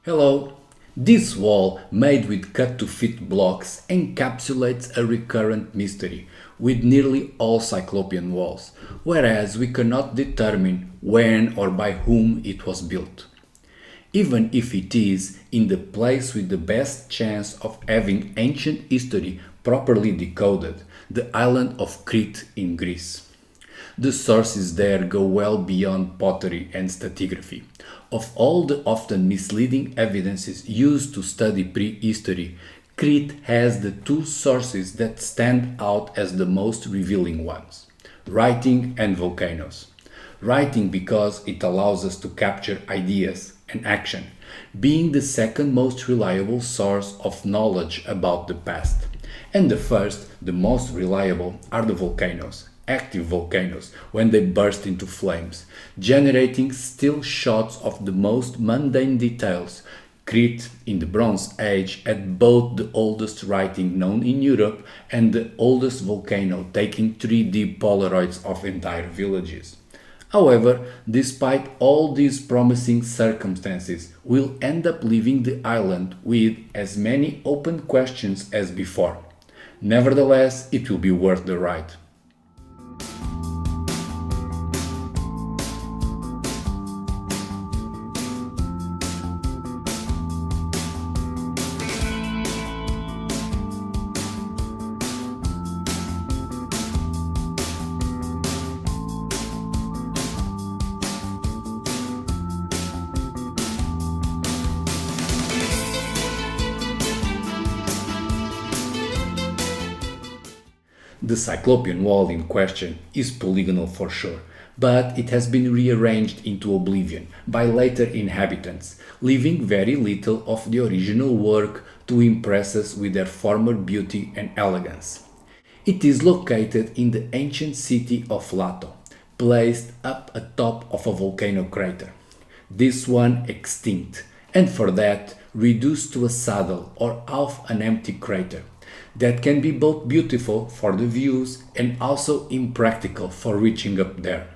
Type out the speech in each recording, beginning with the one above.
Hello! This wall, made with cut-to-fit blocks, encapsulates a recurrent mystery with nearly all Cyclopean walls, whereas we cannot determine when or by whom it was built. Even if it is in the place with the best chance of having ancient history properly decoded, the island of Crete in Greece. The sources there go well beyond pottery and stratigraphy. Of all the often misleading evidences used to study prehistory, Crete has the two sources that stand out as the most revealing ones: writing and volcanoes. Writing because it allows us to capture ideas and action, being the second most reliable source of knowledge about the past. And the first, the most reliable, are the volcanoes, active volcanoes, when they burst into flames, generating still shots of the most mundane details. Crete in the Bronze Age had both the oldest writing known in Europe and the oldest volcano, taking 3D Polaroids of entire villages. However, despite all these promising circumstances, we'll end up leaving the island with as many open questions as before. Nevertheless, it will be worth the ride. The Cyclopean wall in question is polygonal for sure, but it has been rearranged into oblivion by later inhabitants, leaving very little of the original work to impress us with their former beauty and elegance. It is located in the ancient city of Lato, placed up atop of a volcano crater, this one extinct, and for that reduced to a saddle or half an empty crater that can be both beautiful for the views and also impractical for reaching up there.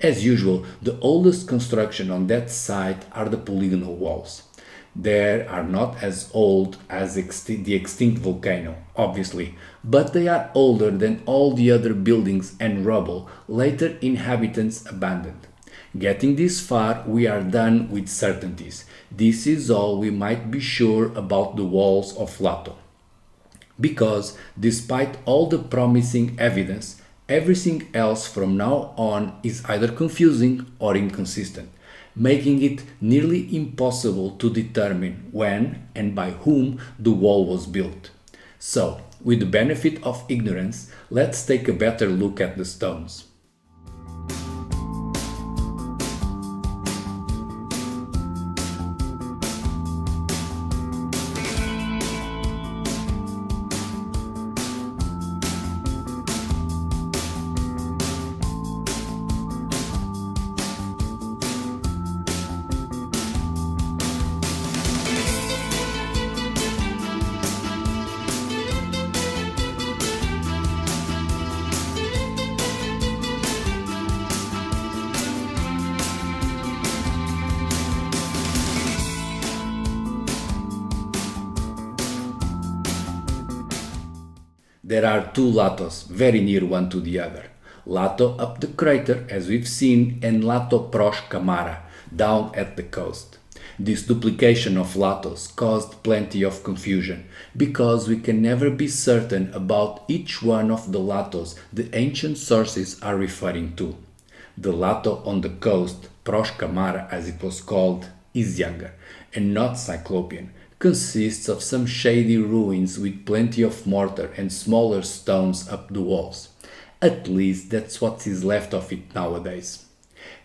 As usual, the oldest construction on that site are the polygonal walls. They are not as old as the extinct volcano, obviously, but they are older than all the other buildings and rubble later inhabitants abandoned. Getting this far, we are done with certainties. This is all we might be sure about the walls of Lato. Because, despite all the promising evidence, everything else from now on is either confusing or inconsistent, making it nearly impossible to determine when and by whom the wall was built. So, with the benefit of ignorance, let's take a better look at the stones. There are two Latos very near one to the other. Lato up the crater, as we've seen, and Lato Prosh Camara, down at the coast. This duplication of Latos caused plenty of confusion, because we can never be certain about each one of the Latos the ancient sources are referring to. The Lato on the coast, Prosh Camara as it was called, is younger, and not Cyclopean. Consists of some shady ruins with plenty of mortar and smaller stones up the walls. At least that's what is left of it nowadays.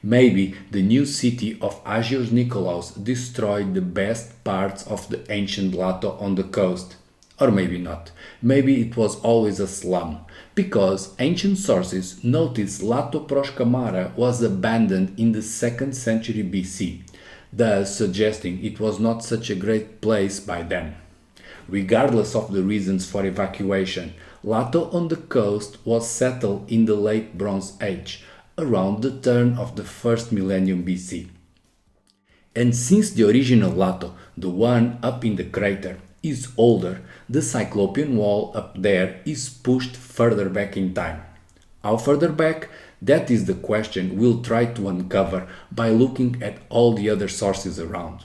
Maybe the new city of Agios Nikolaos destroyed the best parts of the ancient Lato on the coast. Or maybe not. Maybe it was always a slum, because ancient sources notice Lato Proshkamara was abandoned in the 2nd century BC, thus suggesting it was not such a great place by then. Regardless of the reasons for evacuation, Lato on the coast was settled in the late Bronze Age, around the turn of the 1st millennium BC. And since the original Lato, the one up in the crater, is older, the Cyclopean wall up there is pushed further back in time. How further back? That is the question we'll try to uncover by looking at all the other sources around.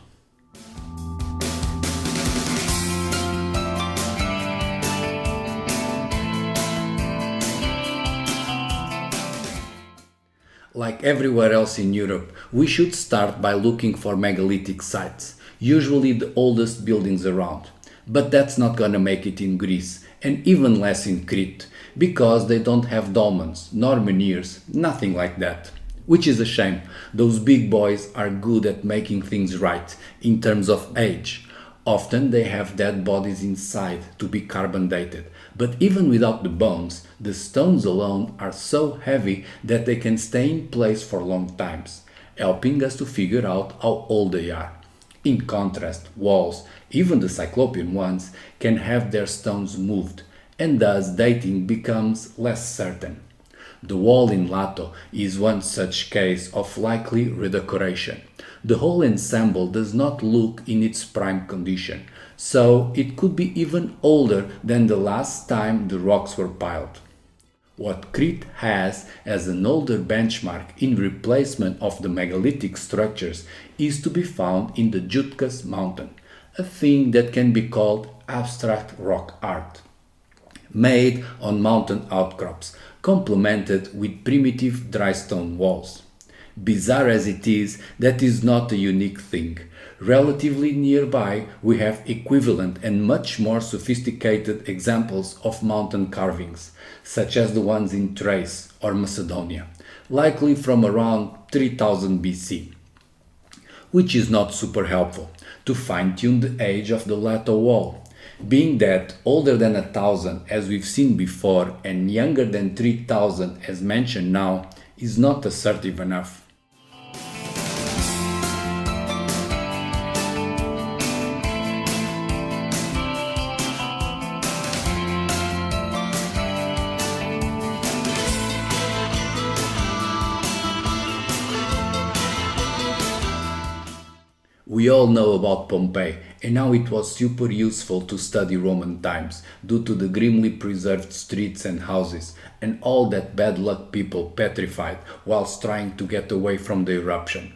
Like everywhere else in Europe, we should start by looking for megalithic sites, usually the oldest buildings around. But that's not gonna make it in Greece, and even less in Crete, because they don't have dolmens, nor menhirs, nothing like that. Which is a shame, those big boys are good at making things right, in terms of age. Often they have dead bodies inside to be carbon dated, but even without the bones, the stones alone are so heavy that they can stay in place for long times, helping us to figure out how old they are. In contrast, walls, even the Cyclopean ones, can have their stones moved, and thus dating becomes less certain. The wall in Lato is one such case of likely redecoration. The whole ensemble does not look in its prime condition, so it could be even older than the last time the rocks were piled. What Crete has as an older benchmark in replacement of the megalithic structures is to be found in the Jutkas mountain, a thing that can be called abstract rock art, made on mountain outcrops, complemented with primitive dry stone walls. Bizarre as it is, that is not a unique thing. Relatively nearby, we have equivalent and much more sophisticated examples of mountain carvings, such as the ones in Thrace or Macedonia, likely from around 3000 BC. Which is not super helpful to fine-tune the age of the Lato wall, being that older than 1000 as we've seen before and younger than 3000 as mentioned now is not assertive enough. We all know about Pompeii and how it was super useful to study Roman times due to the grimly preserved streets and houses and all that bad luck people petrified whilst trying to get away from the eruption.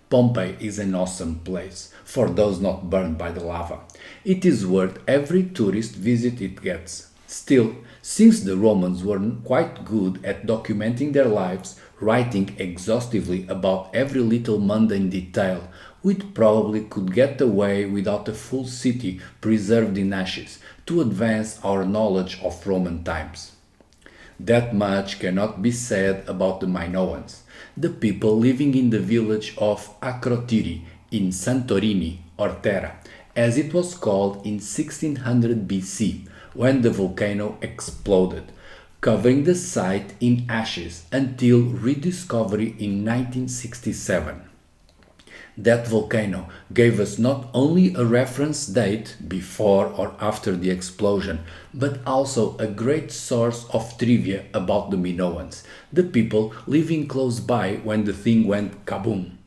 Pompeii is an awesome place for those not burned by the lava. It is worth every tourist visit it gets. Still, since the Romans were quite good at documenting their lives, writing exhaustively about every little mundane detail, we probably could get away without a full city preserved in ashes to advance our knowledge of Roman times. That much cannot be said about the Minoans, the people living in the village of Akrotiri in Santorini or Terra, as it was called in 1600 BC when the volcano exploded, covering the site in ashes until rediscovery in 1967. That volcano gave us not only a reference date before or after the explosion, but also a great source of trivia about the Minoans, the people living close by when the thing went kaboom.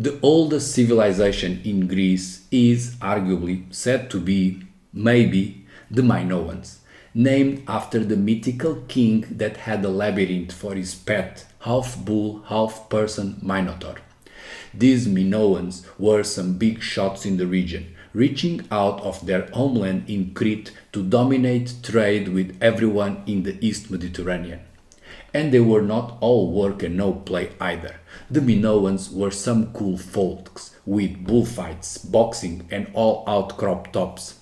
The oldest civilization in Greece is arguably said to be, maybe, the Minoans, named after the mythical king that had a labyrinth for his pet, half-bull, half-person Minotaur. These Minoans were some big shots in the region, reaching out of their homeland in Crete to dominate trade with everyone in the East Mediterranean. And they were not all work and no play either. The Minoans were some cool folks with bullfights, boxing and all-out crop tops.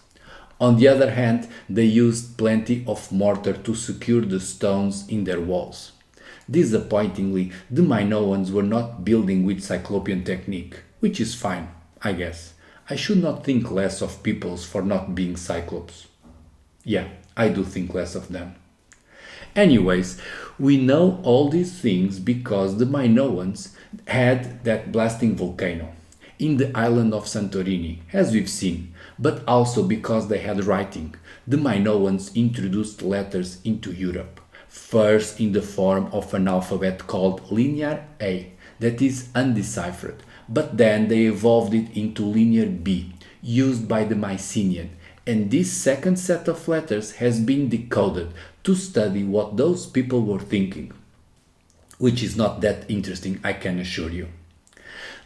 On the other hand, they used plenty of mortar to secure the stones in their walls. Disappointingly, the Minoans were not building with Cyclopean technique, which is fine, I guess. I should not think less of peoples for not being Cyclops. Yeah, I do think less of them. Anyways, we know all these things because the Minoans had that blasting volcano in the island of Santorini, as we've seen, but also because they had writing. The Minoans introduced letters into Europe, first in the form of an alphabet called Linear A, that is undeciphered, but then they evolved it into Linear B, used by the Mycenaean, and this second set of letters has been decoded to study what those people were thinking, which is not that interesting, I can assure you.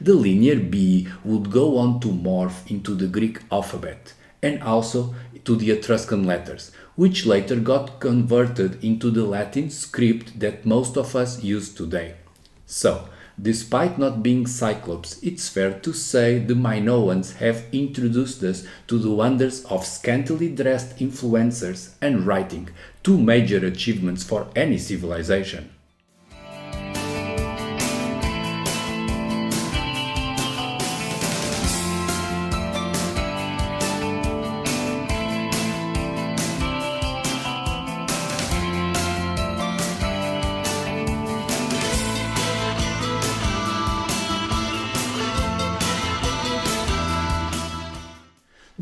The Linear B would go on to morph into the Greek alphabet and also to the Etruscan letters, which later got converted into the Latin script that most of us use today. So, despite not being Cyclops, it's fair to say the Minoans have introduced us to the wonders of scantily dressed influencers and writing, two major achievements for any civilization.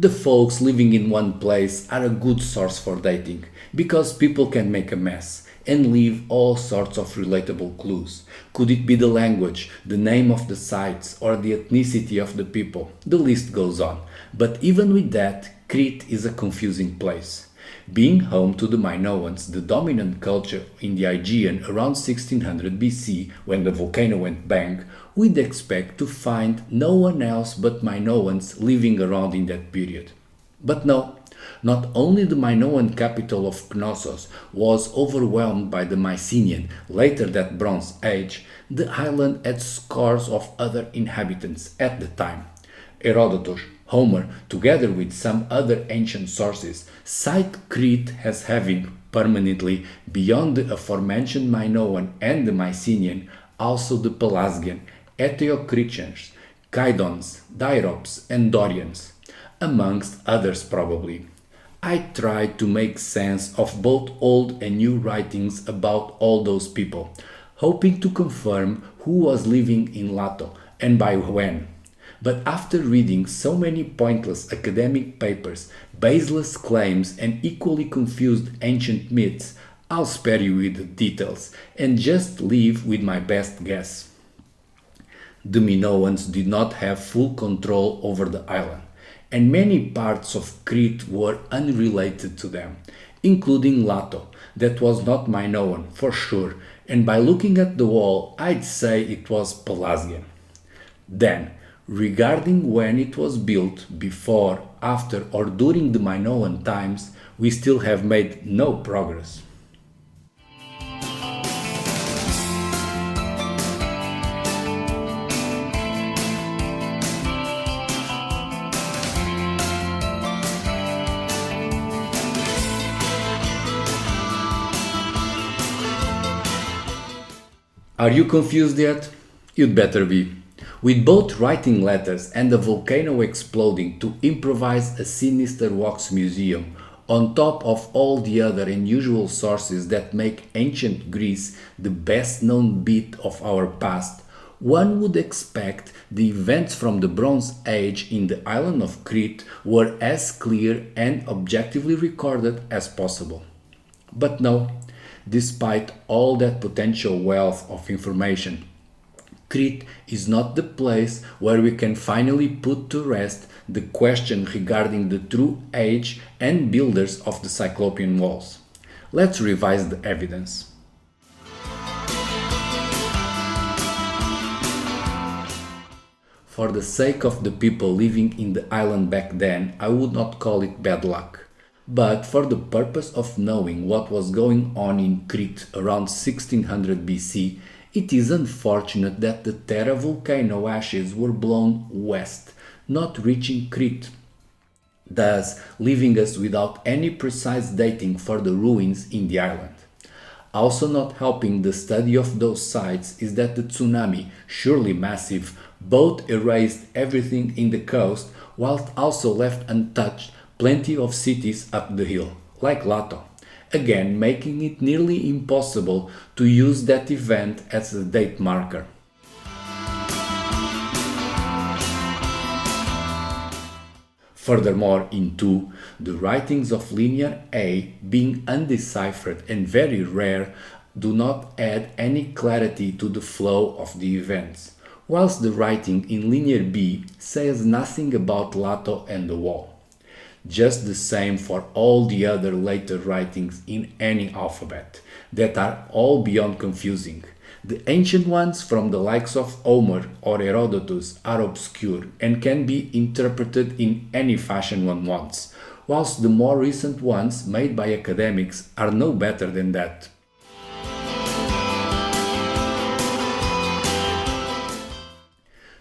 The folks living in one place are a good source for dating, because people can make a mess and leave all sorts of relatable clues. Could it be the language, the name of the sites, or the ethnicity of the people? The list goes on. But even with that, Crete is a confusing place. Being home to the Minoans, the dominant culture in the Aegean around 1600 BC, when the volcano went bang, we'd expect to find no one else but Minoans living around in that period. But no, not only the Minoan capital of Knossos was overwhelmed by the Mycenaean, later that Bronze Age, the island had scores of other inhabitants at the time. Herodotus, Homer, together with some other ancient sources, cite Crete as having permanently, beyond the aforementioned Minoan and the Mycenaean, also the Pelasgian, Eteocretians, Kydons, Dairops, and Dorians, amongst others probably. I tried to make sense of both old and new writings about all those people, hoping to confirm who was living in Lato and by when. But after reading so many pointless academic papers, baseless claims, and equally confused ancient myths, I'll spare you with the details and just leave with my best guess. The Minoans did not have full control over the island, and many parts of Crete were unrelated to them, including Lato, that was not Minoan for sure, and by looking at the wall, I'd say it was Pelasgian. Then, regarding when it was built, before, after, or during the Minoan times, we still have made no progress. Are you confused yet? You'd better be. With both writing letters and a volcano exploding to improvise a sinister wax museum, on top of all the other unusual sources that make ancient Greece the best known bit of our past, one would expect the events from the Bronze Age in the island of Crete were as clear and objectively recorded as possible. But no, despite all that potential wealth of information, Crete is not the place where we can finally put to rest the question regarding the true age and builders of the Cyclopean walls. Let's revise the evidence. For the sake of the people living in the island back then, I would not call it bad luck. But for the purpose of knowing what was going on in Crete around 1600 BC, it is unfortunate that the Terra volcano ashes were blown west, not reaching Crete, thus leaving us without any precise dating for the ruins in the island. Also not helping the study of those sites is that the tsunami, surely massive, both erased everything in the coast whilst also left untouched plenty of cities up the hill, like Lato, again making it nearly impossible to use that event as a date marker. Furthermore, in 2, the writings of linear A, being undeciphered and very rare, do not add any clarity to the flow of the events, whilst the writing in linear B says nothing about Lato and the wall. Just the same for all the other later writings in any alphabet, that are all beyond confusing. The ancient ones from the likes of Homer or Herodotus are obscure and can be interpreted in any fashion one wants, whilst the more recent ones made by academics are no better than that.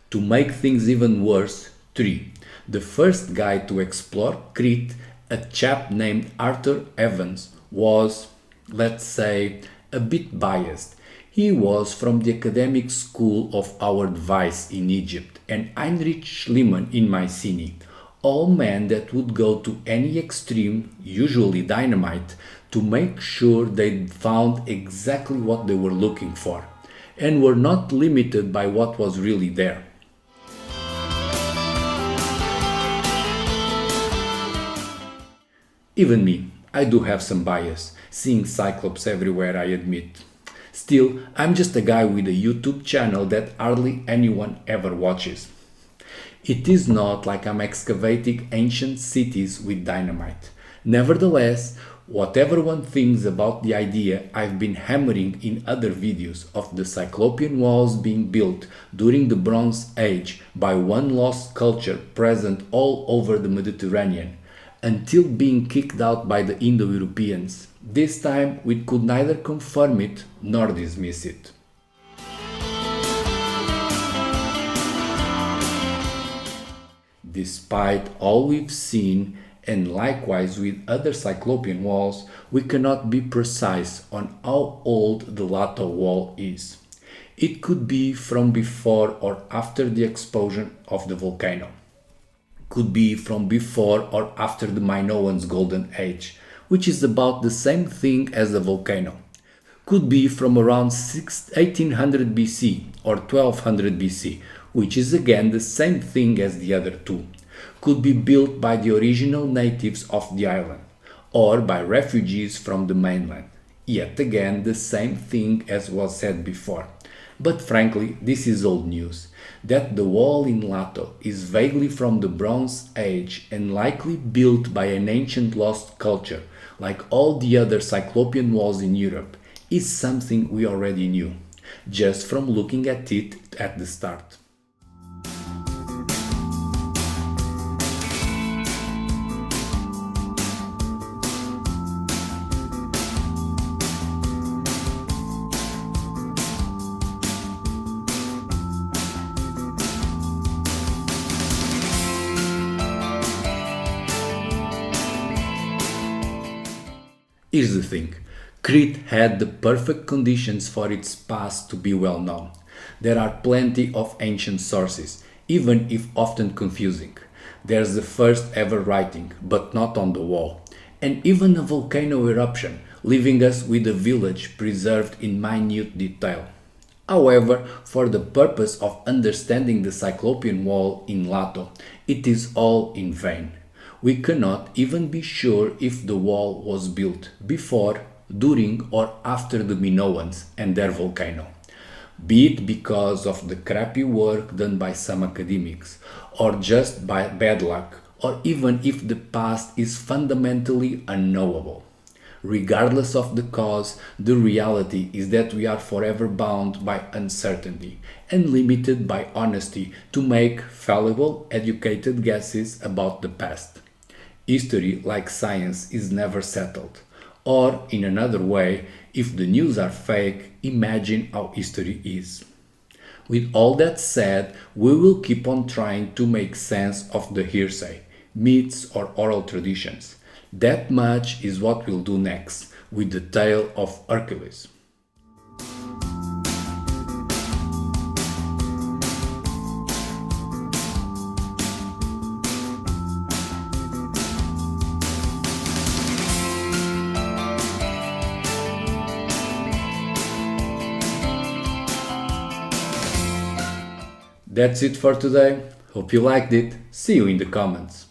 To make things even worse, 3. The first guy to explore Crete, a chap named Arthur Evans, was, let's say, a bit biased. He was from the academic school of Howard Weiss in Egypt and Heinrich Schliemann in Mycenae, all men that would go to any extreme, usually dynamite, to make sure they'd found exactly what they were looking for, and were not limited by what was really there. Even me, I do have some bias, seeing Cyclops everywhere, I admit. Still, I'm just a guy with a YouTube channel that hardly anyone ever watches. It is not like I'm excavating ancient cities with dynamite. Nevertheless, whatever one thinks about the idea I've been hammering in other videos of the Cyclopean walls being built during the Bronze Age by one lost culture present all over the Mediterranean, until being kicked out by the Indo-Europeans, this time we could neither confirm it nor dismiss it. Despite all we've seen, and likewise with other Cyclopean walls, we cannot be precise on how old the Lato wall is. It could be from before or after the explosion of the volcano. Could be from before or after the Minoan's golden age, which is about the same thing as the volcano. Could be from around 1800 BC or 1200 BC, which is again the same thing as the other two. Could be built by the original natives of the island, or by refugees from the mainland. Yet again the same thing as was said before. But frankly, this is old news. That the wall in Lato is vaguely from the Bronze Age and likely built by an ancient lost culture, like all the other Cyclopean walls in Europe, is something we already knew, just from looking at it at the start. Here's the thing, Crete had the perfect conditions for its past to be well known. There are plenty of ancient sources, even if often confusing. There's the first ever writing, but not on the wall, and even a volcano eruption, leaving us with a village preserved in minute detail. However, for the purpose of understanding the Cyclopean wall in Lato, it is all in vain. We cannot even be sure if the wall was built before, during or after the Minoans and their volcano, be it because of the crappy work done by some academics, or just by bad luck, or even if the past is fundamentally unknowable. Regardless of the cause, the reality is that we are forever bound by uncertainty and limited by honesty to make fallible, educated guesses about the past. History, like science, is never settled. Or, in another way, if the news are fake, imagine how history is. With all that said, we will keep on trying to make sense of the hearsay, myths or oral traditions. That much is what we'll do next, with the tale of Hercules. That's it for today. Hope you liked it. See you in the comments.